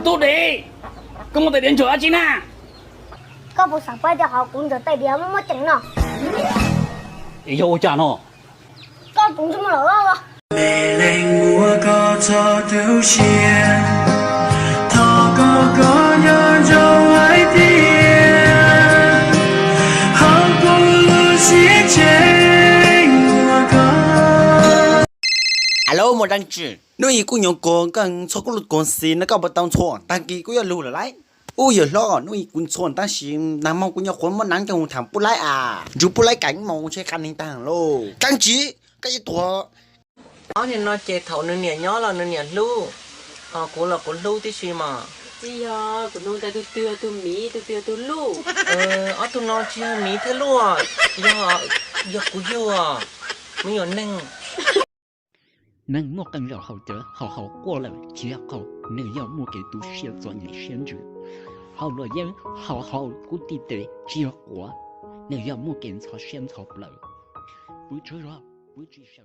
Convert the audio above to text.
徒弟，跟我带点脚进啊！搞不上班的好工作带点么整了，哎呀，我讲喏，搞工什么了啊？你令我高潮丢线，他高高要找爱点，好过路西前我高。Alo một đăng chỉ, nuôi cô nhung con cần cho cô lụt con xin nó có bắt đầu chọn, đăng ký cô yêu lụt lại. Ôi giờ lo nuôi con chọn ta xin, nằm mong cô nhung con muốn nắng trong thảm bút lại à, dù bút lại cảnh mong chơi khăn hình tàng lô, đăng chỉ cái gì tuổi. Nó thì nó chế thầu nên nhẹ nhó là nên nhẹ lưu, cô là cô lưu tí gì mà. Chị hả, cô nông ta tu mì, tu lưu. Tu nó chưa mì thế lưu à, giờ cô yêu à, mấy giờ nâng. 能莫更要好者好好过了，只要好，你要莫给读写作你先知，好了也好好固定的只要过，你要莫给草先草不了，不知道不知晓。